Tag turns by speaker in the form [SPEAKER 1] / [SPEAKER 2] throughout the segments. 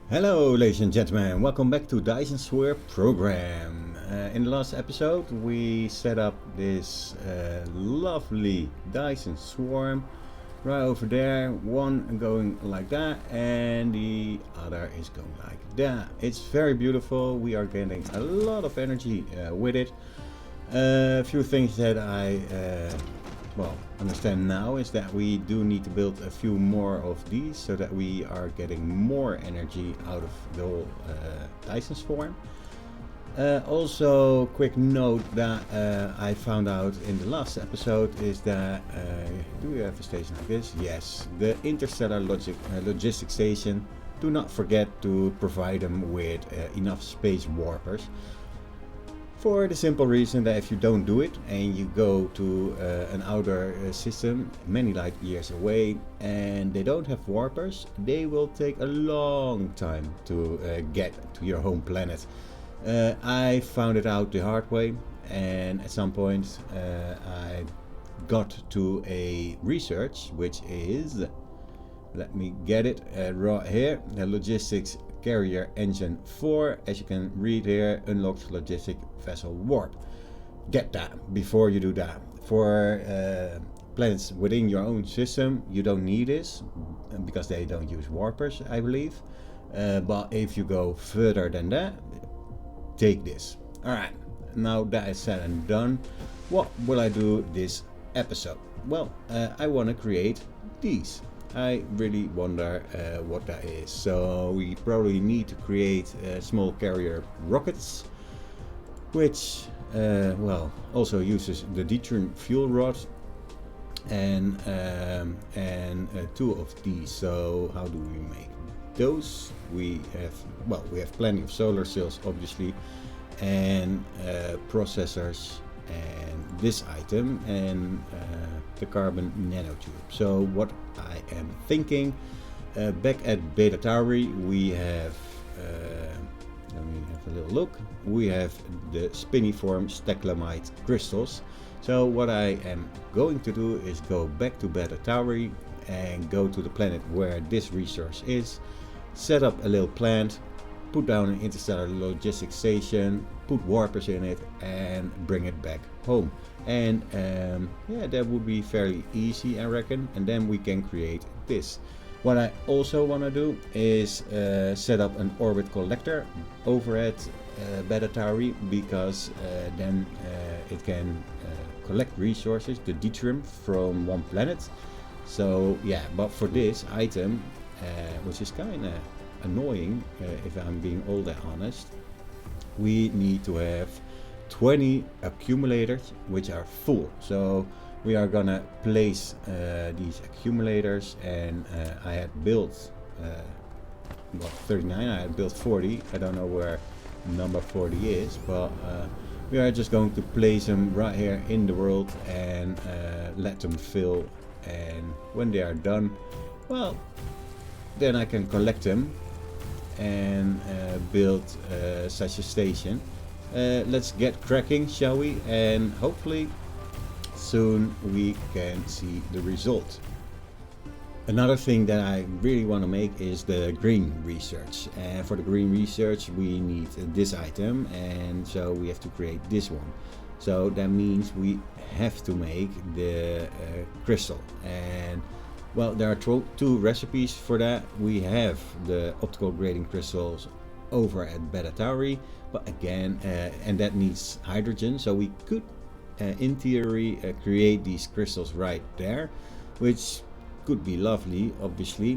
[SPEAKER 1] Hello ladies and gentlemen, welcome back to Dyson Sphere Program. In the last episode we set up this lovely Dyson swarm right over there, one going like that and the other is going like that. It's very beautiful, we are getting a lot of energy with it. A few things that I understand now is that we do need to build a few more of these so that we are getting more energy out of the whole Dyson swarm. Also, quick note that I found out in the last episode is that do we have a station like this? Yes, the Interstellar logistic station. Do not forget to provide them with enough space warpers. For the simple reason that if you don't do it and you go to an outer system many light years away and they don't have warpers, they will take a long time to get to your home planet. I found it out the hard way, and at some point I got to a research which is, let me get it right here, the logistics carrier engine 4, as you can read here, unlocks logistic vessel warp. Get that before you do that. For planets within your own system you don't need this because they don't use warpers, I believe, but if you go further than that, take this. Alright, now that is said and done, what will I do this episode? Well, I want to create these. I really wonder what that is. So we probably need to create small carrier rockets, which also uses the deuterium fuel rod and two of these. So how do we make those? We have plenty of solar cells obviously, and processors, and this item, and the carbon nanotube. So what I am thinking, back at Beta Tauri we have, let me have a little look, we have the spiniform staglamite crystals. So what I am going to do is go back to Beta Tauri and go to the planet where this resource is, set up a little plant, put down an interstellar logistics station, put warpers in it and bring it back home. And that would be fairly easy, I reckon, and then we can create this. What I also want to do is set up an orbit collector over at Beta Tauri, because then it can collect resources, the deuterium, from one planet. So yeah, but for this item, which is kind of annoying if I'm being all that honest, we need to have 20 accumulators which are full. So we are gonna place these accumulators, and I had built 39, I had built 40, I don't know where number 40 is, but we are just going to place them right here in the world and let them fill, and when they are done, well, then I can collect them and build such a station. Let's get cracking, shall we? And hopefully soon we can see the result. Another thing that I really want to make is the green research, and for the green research we need this item, and so we have to create this one. So that means we have to make the crystal, and well, there are two recipes for that. We have the optical grading crystals over at Beta Tauri, but again, and that needs hydrogen, so we could in theory create these crystals right there, which could be lovely, obviously.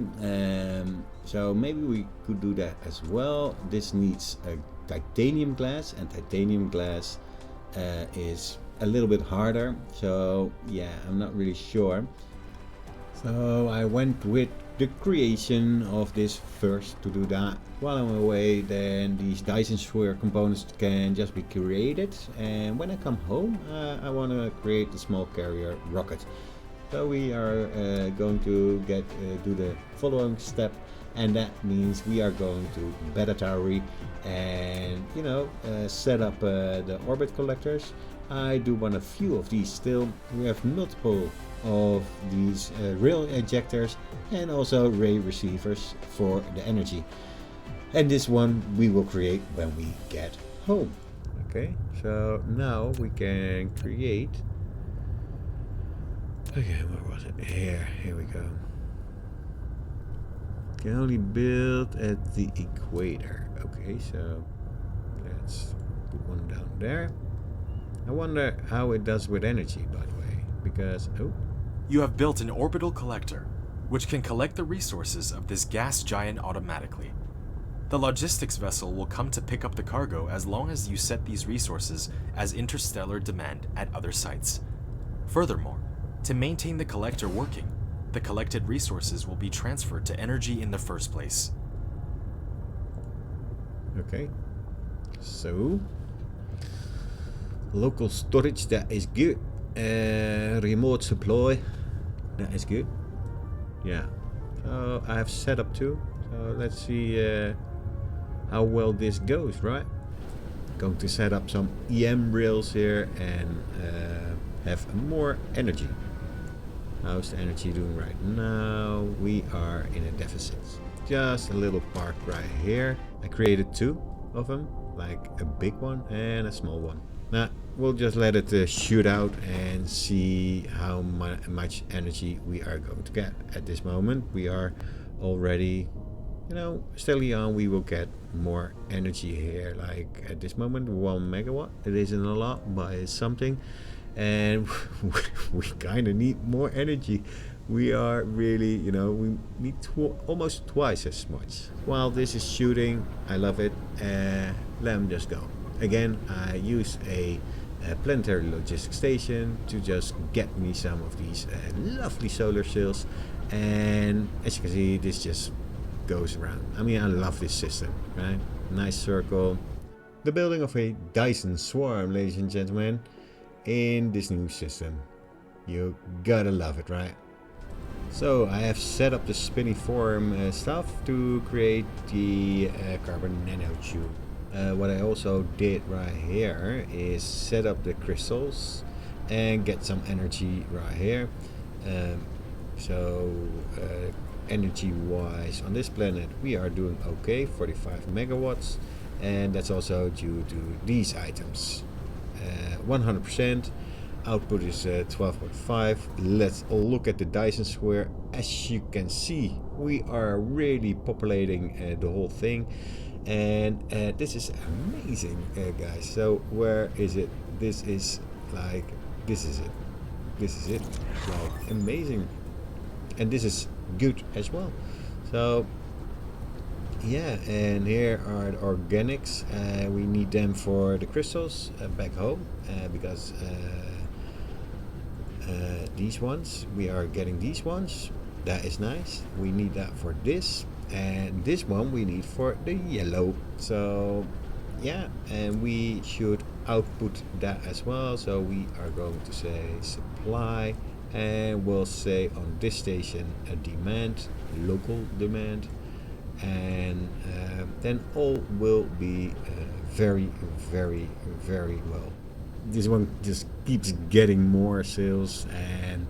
[SPEAKER 1] So maybe we could do that as well. This needs a titanium glass, and titanium glass is a little bit harder, so yeah, I'm not really sure. So I went with the creation of this first to do that. While I'm away, then these Dyson Sphere components can just be created, and when I come home I want to create the small carrier rocket. So we are going to do the following step, and that means we are going to Beta Tauri and set up the orbit collectors. I do want a few of these still. We have multiple of these rail ejectors and also ray receivers for the energy. And this one we will create when we get home. Okay, so now we can create. Okay, where was it? Here we go. Can only build at the equator. Okay, so let's put one down there. I wonder how it does with energy, by the way, because
[SPEAKER 2] You have built an orbital collector, which can collect the resources of this gas giant automatically. The logistics vessel will come to pick up the cargo as long as you set these resources as interstellar demand at other sites. Furthermore, to maintain the collector working, the collected resources will be transferred to energy in the first place.
[SPEAKER 1] Okay, so local storage, that is good. Remote supply, that is good. Yeah, so I have set up 2, so let's see how well this goes, right? Going to set up some EM rails here and have more energy. How's the energy doing right now? We are in a deficit. Just a little park right here. I created 2 of them, like a big one and a small one. Now we'll just let it shoot out and see how much energy we are going to get. At this moment we are already, steadily on we will get more energy here. Like at this moment 1 megawatt. It isn't a lot, but it's something. And we kind of need more energy. We are really, we need almost twice as much. While this is shooting, I love it. Let me just go. Again, I use a planetary logistics station to just get me some of these lovely solar cells. And as you can see, this just goes around. I mean, I love this system, right? Nice circle. The building of a Dyson swarm, ladies and gentlemen, in this new system. You gotta love it, right? So I have set up the spiniform stuff to create the carbon nanotube. What I also did right here is set up the crystals and get some energy right here. So energy wise on this planet we are doing okay, 45 megawatts, and that's also due to these items. 100%. Output is 12.5. Let's look at the Dyson Sphere. As you can see, we are really populating the whole thing, and this is amazing, guys. So where is it? This is like, this is it. This is it. Like amazing, and this is good as well. So yeah, and here are the organics. We need them for the crystals back home because these ones, we are getting these ones. That is nice. We need that for this, and this one we need for the yellow. So yeah, and we should output that as well. So we are going to say supply, and we'll say on this station a demand, local demand, and then all will be very, very, very well. This one just keeps getting more sales, and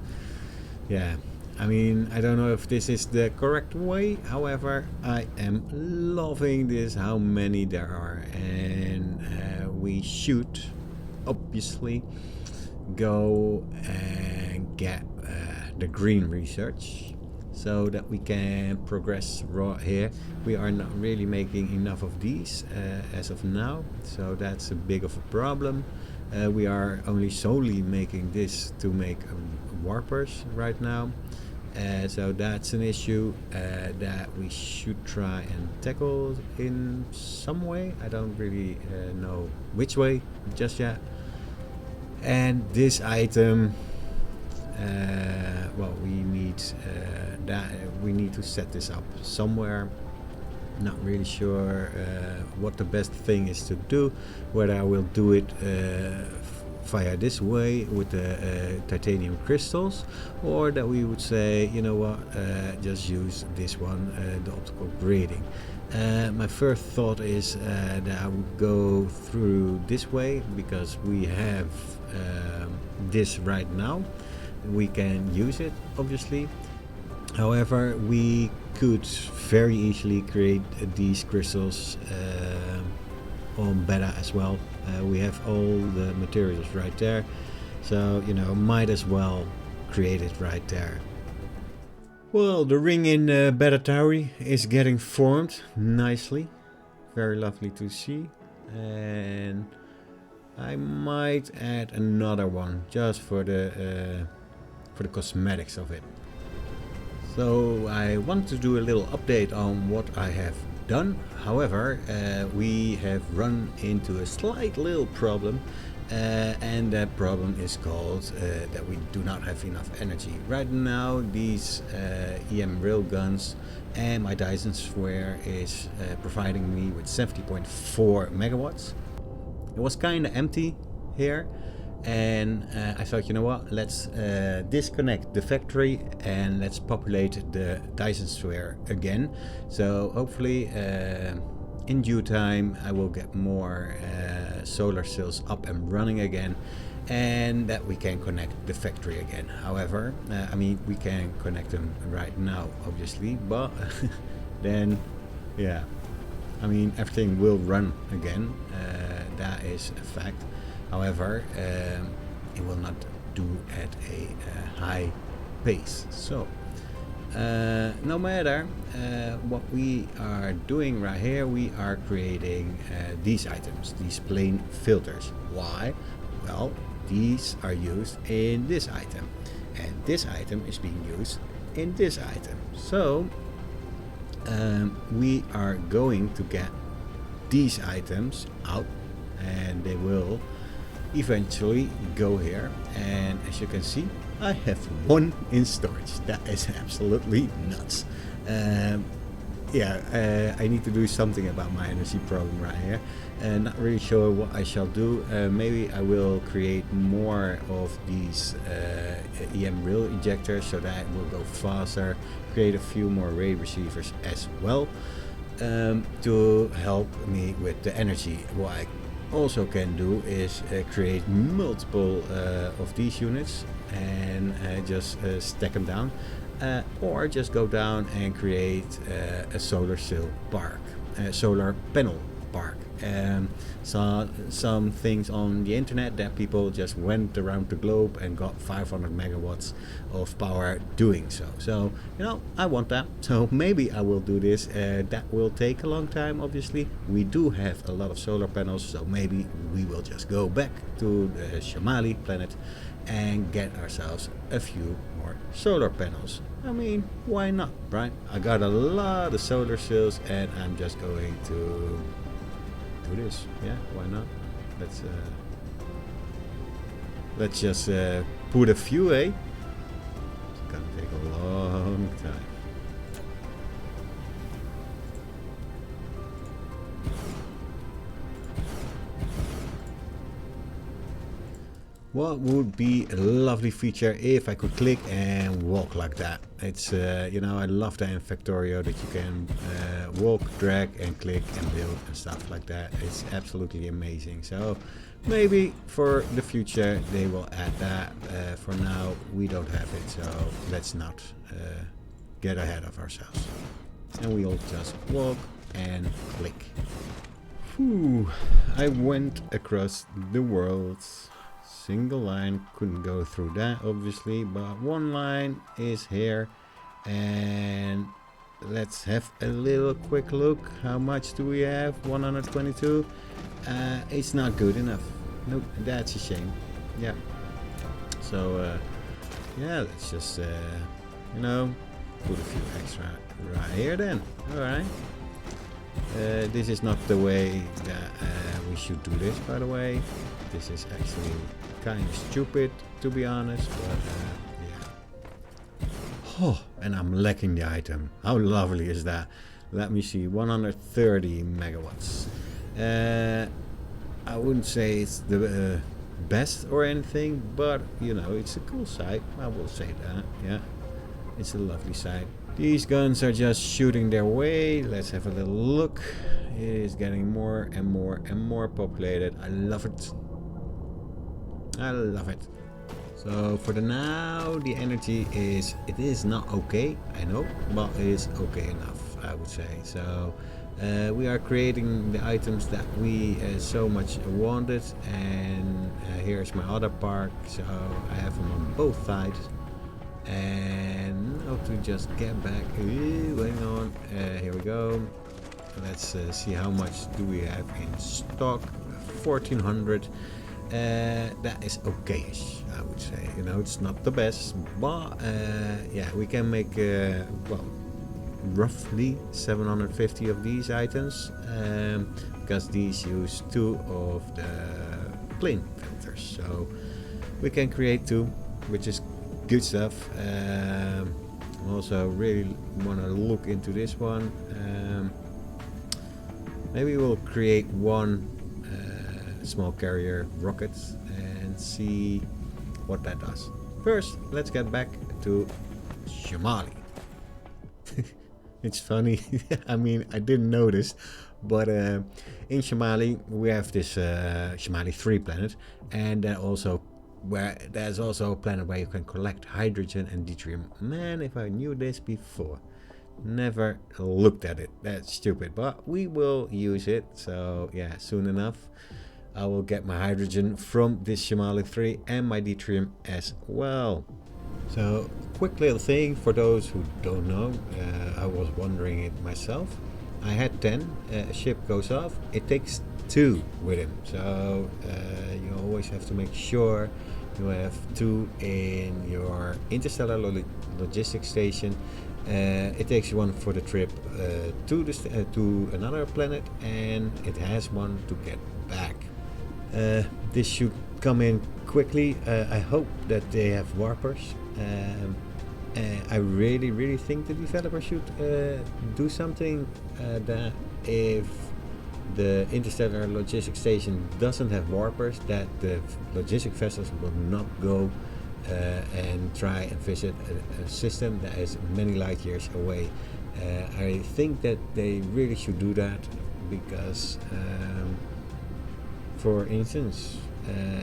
[SPEAKER 1] yeah, I mean, I don't know if this is the correct way. However, I am loving this, how many there are, and we should obviously go and get the green research so that we can progress right here. We are not really making enough of these as of now, so that's a big of a problem. We are only solely making this to make warpers right now, so that's an issue that we should try and tackle in some way. I don't really know which way just yet. And this item, well, we need we need to set this up somewhere. Not really sure what the best thing is to do, whether I will do it via this way with the titanium crystals, or that we would say, you know what, just use this one, the optical grading. My first thought is that I would go through this way, because we have this right now. We can use it, obviously. However, we could very easily create these crystals on beta as well. We have all the materials right there, so you know, might as well create it right there. Well, the ring in Beta Tauri is getting formed nicely. Very lovely to see. And I might add another one just for the cosmetics of it. So I want to do a little update on what I have done. However, we have run into a slight little problem. And that problem is called that we do not have enough energy. Right now these EM railguns and my Dyson Sphere is providing me with 70.4 megawatts. It was kind of empty here, and I thought, you know what, let's disconnect the factory and let's populate the Dyson Sphere again. So hopefully in due time I will get more solar cells up and running again, and that we can connect the factory again. However, I mean, we can connect them right now obviously, but then yeah, I mean, everything will run again, that is a fact. However, it will not do at a high pace. So no matter what we are doing right here, we are creating these items, these plain filters. Why? Well, these are used in this item, and this item is being used in this item. So we are going to get these items out, and they will eventually go here. And as you can see, I have one in storage. That is absolutely nuts. Yeah, I need to do something about my energy problem right here. Not really sure what I shall do. Maybe I will create more of these EM rail injectors so that it will go faster. Create a few more ray receivers as well to help me with the energy. What I also can do is create multiple of these units and just stack them down, or just go down and create a solar cell park, a solar panel park. Saw some things on the internet that people just went around the globe and got 500 megawatts of power doing so. So, you know, I want that. So maybe I will do this. That will take a long time, obviously. We do have a lot of solar panels, so maybe we will just go back to the Shamali planet and get ourselves a few more solar panels. I mean, why not, right? I got a lot of solar cells and I'm just going to do this. Yeah, why not? Let's just put a few, eh? It's gonna take a long time. What would be a lovely feature if I could click and walk like that? It's you know, I love that in Factorio that you can walk, drag and click and build and stuff like that. It's absolutely amazing. So maybe for the future they will add that. For now we don't have it, so let's not get ahead of ourselves. And we'll just walk and click. Whew, I went across the world. Single line, couldn't go through that obviously, but one line is here, and let's have a little quick look. How much do we have? 122. It's not good enough. Nope, that's a shame. Yeah, so yeah, let's just you know, put a few extra right here then. All right, this is not the way that we should do this, by the way. This is actually kind of stupid, to be honest, but yeah. Oh, and I'm lacking the item. How lovely is that? Let me see, 130 megawatts. I wouldn't say it's the best or anything, but you know, it's a cool sight. I will say that. Yeah, it's a lovely sight. These guns are just shooting their way. Let's have a little look. It is getting more and more and more populated. I love it. I love it. So for the now, the energy is, it is not okay, I know, but it is okay enough, I would say. So we are creating the items that we so much wanted, and here's my other park, so I have them on both sides. And now to just get back, hang on, here we go. Let's see how much do we have in stock. 1400. That is okayish, I would say. You know, it's not the best, but yeah, we can make well, roughly 750 of these items, because these use 2 of the plane filters, so we can create 2, which is good stuff. Also really want to look into this one. Maybe we'll create 1 small carrier rocket and see what that does. First, let's get back to Shomali. It's funny, I mean, I didn't notice, but in Shomali we have this Shomali 3 planet, and there's also a planet where you can collect hydrogen and deuterium. Man, if I knew this before. Never looked at it. That's stupid, but we will use it. So yeah, soon enough I will get my hydrogen from this Shomali 3 and my deuterium as well. So quick little thing for those who don't know, I was wondering it myself. I had 10, a ship goes off, it takes 2 with him, so you always have to make sure you have 2 in your interstellar logistics station. It takes 1 for the trip to another planet, and it has 1 to get back. This should come in quickly. I hope that they have warpers. I really think the developer should do something that if the interstellar logistics station doesn't have warpers, that the logistic vessels will not go and try and visit a system that is many light years away. I think that they really should do that, because for instance,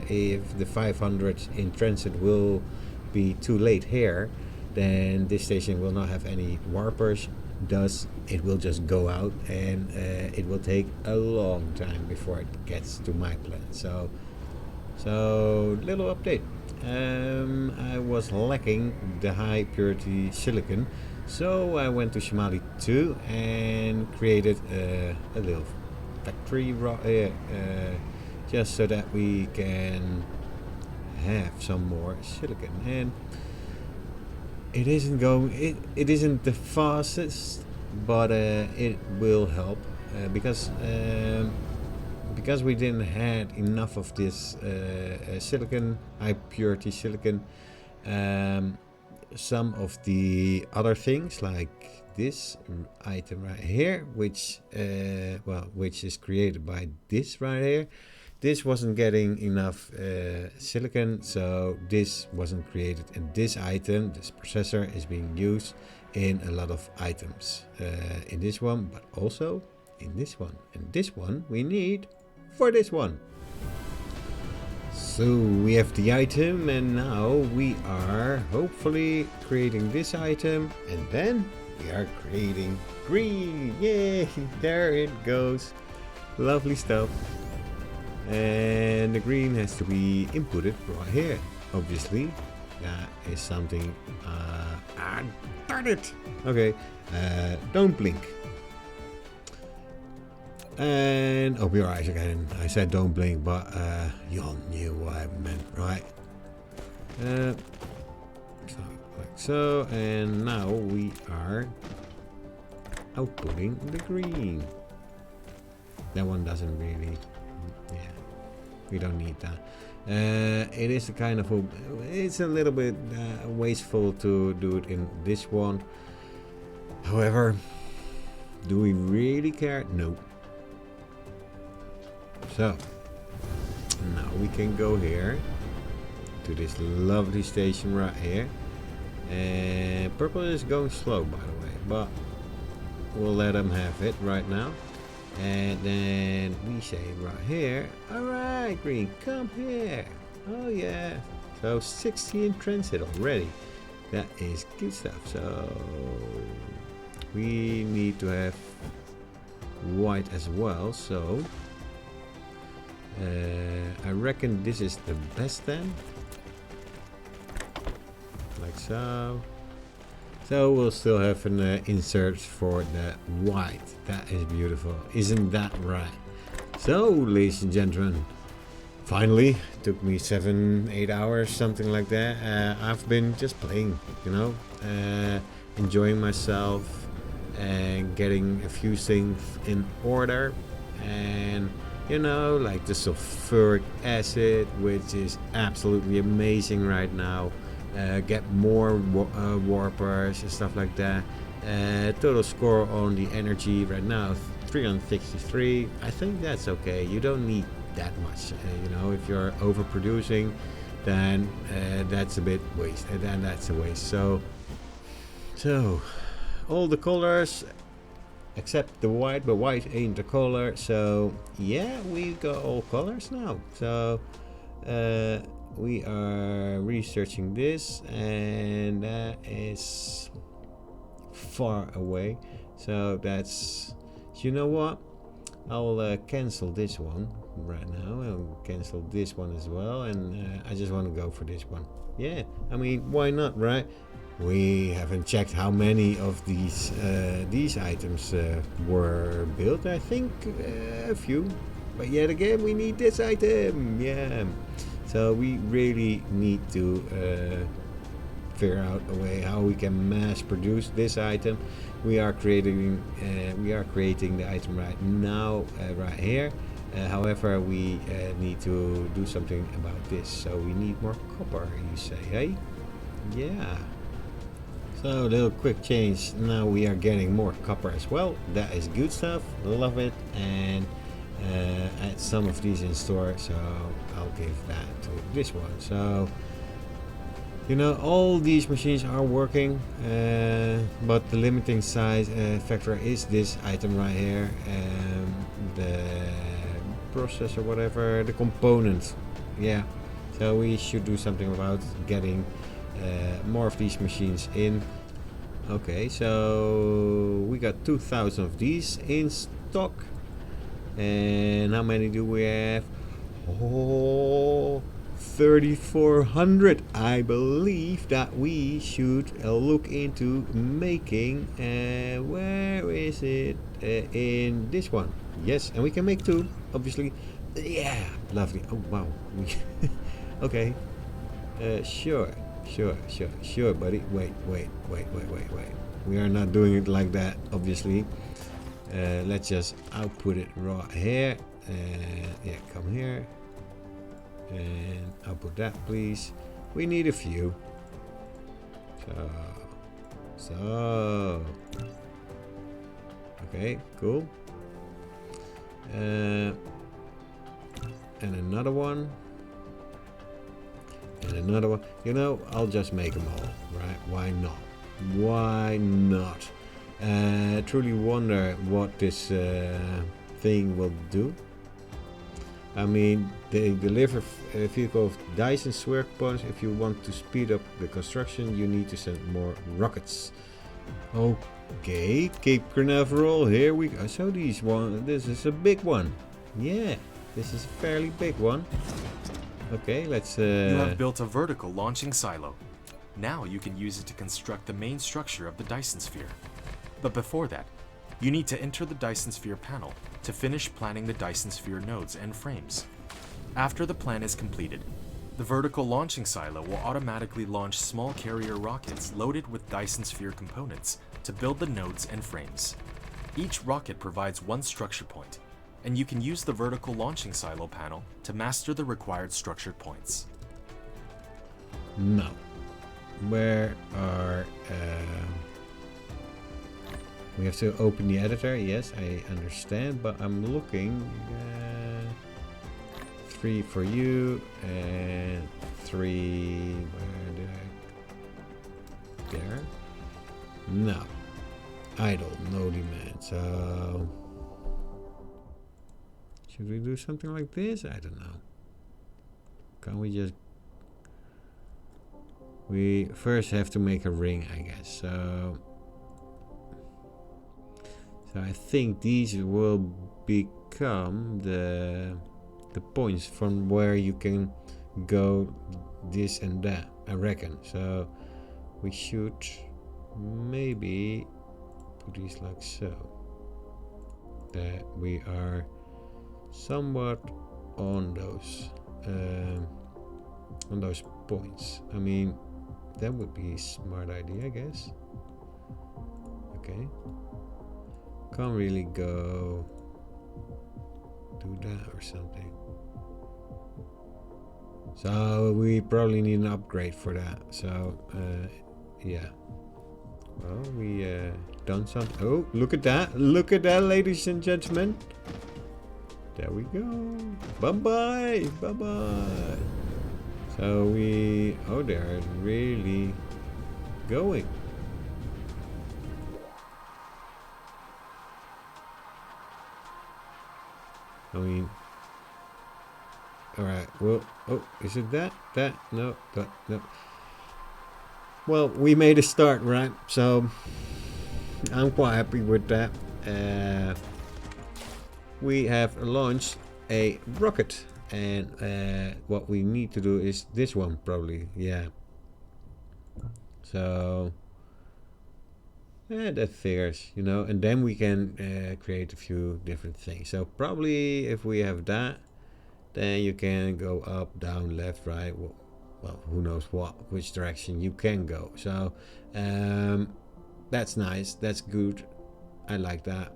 [SPEAKER 1] if the 500 in transit will be too late here, then this station will not have any warpers, thus it will just go out, and it will take a long time before it gets to my planet. So little update. I was lacking the high purity silicon, so I went to Shomali 2 and created a little factory just so that we can have some more silicon. And it isn't the fastest, but it will help, because we didn't had enough of this silicon, high purity silicon. Some of the other things, like this item right here, which is created by this right here, this wasn't getting enough silicon, so this wasn't created. And this item, this processor, is being used in a lot of items, in this one, but also in this one. And this one we need for this one. So we have the item, and now we are hopefully creating this item, and then we are creating green. Yay! There it goes. Lovely stuff. And the green has to be inputted right here. Obviously, that is something. Darn it! Okay, don't blink. And open your eyes again. I said don't blink, but you all knew what I meant, right? So, like so, and now we are outputting the green. That one doesn't really, yeah, we don't need that. It is a kind of it's a little bit wasteful to do it in this one. However, do we really care? No. So now we can go here to this lovely station right here, and purple is going slow, by the way, but we'll let them have it right now. And then we say right here, alright green, come here. Oh yeah, So 60 in transit already. That is good stuff. So we need to have white as well. So I reckon this is the best then. Like so. So we'll still have an insert for the white. That is beautiful. Isn't that right? So, ladies and gentlemen, finally, took me 7-8 hours, something like that. I've been just playing, you know, enjoying myself and getting a few things in order. And, you know, like the sulfuric acid, which is absolutely amazing right now. Get more warpers and stuff like that. Total score on the energy right now 363. I think that's okay. You don't need that much. You know, if you're overproducing, then that's a bit waste. Then that's a waste. So all the colors except the white, but white ain't the color. So yeah, we got all colors now. So we are researching this, and that is far away. So that's, you know what? I'll cancel this one right now. I'll cancel this one as well, and I just want to go for this one. Yeah, I mean, why not, right? We haven't checked how many of these items were built. I think a few, but yet again, we need this item. Yeah. So we really need to figure out a way how we can mass produce this item. We are creating the item right now, right here. However, we need to do something about this. So we need more copper, you say, hey? Yeah. So a little quick change. Now we are getting more copper as well. That is good stuff. Love it. And add some of these in store, so I'll give that to this one. So, you know, all these machines are working, but the limiting size factor is this item right here, the processor, whatever, the component. Yeah, so we should do something about getting more of these machines in. Okay, so we got 2,000 of these in stock. And how many do we have? Oh, 3,400. I believe that we should look into making, where is it? In this one. Yes, and we can make 2, obviously. Yeah, lovely. Oh, wow. Okay. Sure, buddy. Wait. We are not doing it like that, obviously. Let's just output it right here. Yeah, come here and output that, please. We need a few. So okay, cool. And another one. And another one. You know, I'll just make them all, right? Why not? Why not? Truly wonder what this thing will do. I mean, they deliver a vehicle of Dyson Sphere components. If you want to speed up the construction, you need to send more rockets. Okay, Cape Canaveral, here we go. So this is a big one. Yeah, this is a fairly big one. Okay, let's...
[SPEAKER 2] You have built a vertical launching silo. Now you can use it to construct the main structure of the Dyson Sphere. But before that, you need to enter the Dyson Sphere panel to finish planning the Dyson Sphere nodes and frames. After the plan is completed, the vertical launching silo will automatically launch small carrier rockets loaded with Dyson Sphere components to build the nodes and frames. Each rocket provides 1 structure point, and you can use the vertical launching silo panel to master the required structured points.
[SPEAKER 1] No. Where are... we have to open the editor. Yes, I understand, but I'm looking. 3 for you and 3. Where did I? There. No. Idle. No demand. So should we do something like this? I don't know. Can we just we first have to make a ring, I guess. So I think these will become the points from where you can go this and that, I reckon. So we should maybe put these like so, that we are somewhat on those points. I mean, that would be a smart idea, I guess. Okay, can't really go do that or something. So we probably need an upgrade for that. So yeah. Well, we done something. Oh, look at that! Look at that, ladies and gentlemen. There we go. Bye bye. Bye bye. So we. Oh, they're really going. I mean. Alright, well, oh, is it that? No, no. Well, we made a start, right? So, I'm quite happy with that. We have launched a rocket. And what we need to do is this one, probably, yeah. So, that figures, you know. And then we can create a few different things. So, probably if we have that, then you can go up, down, left, right. Well, who knows which direction you can go. So that's nice. That's good. I like that.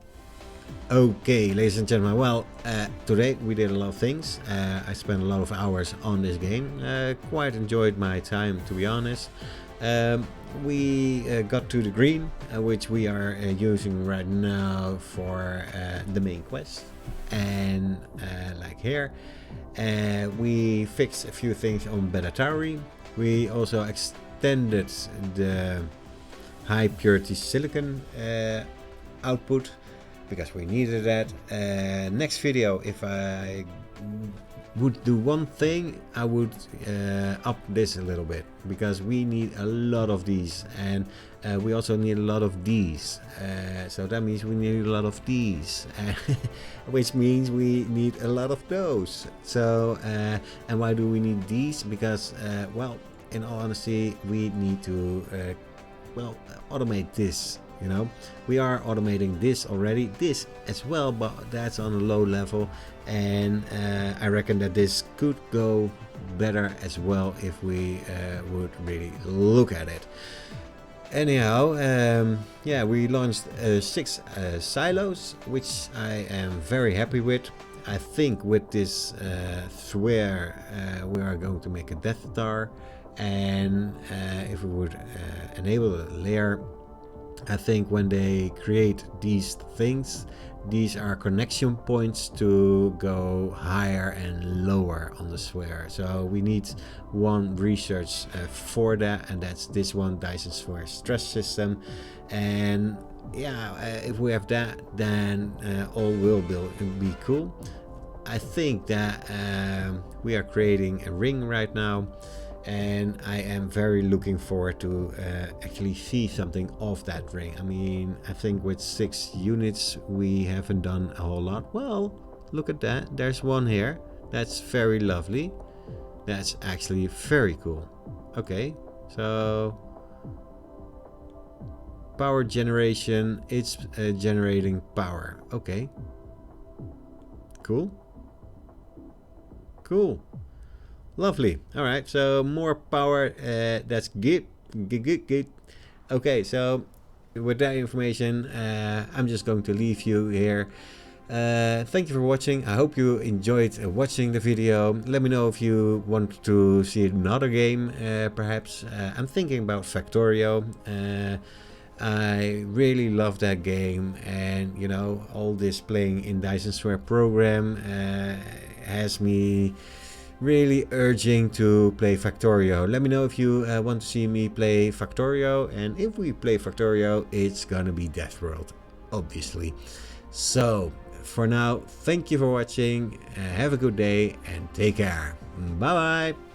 [SPEAKER 1] Okay, ladies and gentlemen. Well, today we did a lot of things. I spent a lot of hours on this game. Quite enjoyed my time, to be honest. We got to the green, which we are using right now for the main quest. And like here. We fixed a few things on Betatari. We also extended the high purity silicon output because we needed that. Next video, if I would do one thing, I would up this a little bit because we need a lot of these, and we also need a lot of these. So that means we need a lot of these, which means we need a lot of those. So and why do we need these? Because well, in all honesty, we need to well, automate this. You know, we are automating this already, this as well, but that's on a low level, and I reckon that this could go better as well if we would really look at it. Anyhow, yeah, we launched 6 silos, which I am very happy with. I think with this sphere we are going to make a Death Star, and if we would enable a layer, I think when they create these things, these are connection points to go higher and lower on the sphere. So we need one research for that, and that's this one, Dyson Sphere Stress System. And yeah, if we have that, then all will be cool. I think that we are creating a ring right now, and I am very looking forward to actually see something of that ring. I mean, I think with 6 units we haven't done a whole lot. Well, look at that, there's one here. That's very lovely. That's actually very cool. Okay, so power generation, it's generating power. Okay, cool, cool. Lovely. All right, so more power. That's good. Good. Okay, so with that information, I'm just going to leave you here. Thank you for watching. I hope you enjoyed watching the video. Let me know if you want to see another game, perhaps. I'm thinking about Factorio. I really love that game, and you know, all this playing in Dyson Sphere Program has me really urging to play Factorio. Let me know if you want to see me play Factorio, and if we play Factorio, it's gonna be Death World, obviously. So for now, thank you for watching, have a good day and take care. Bye bye.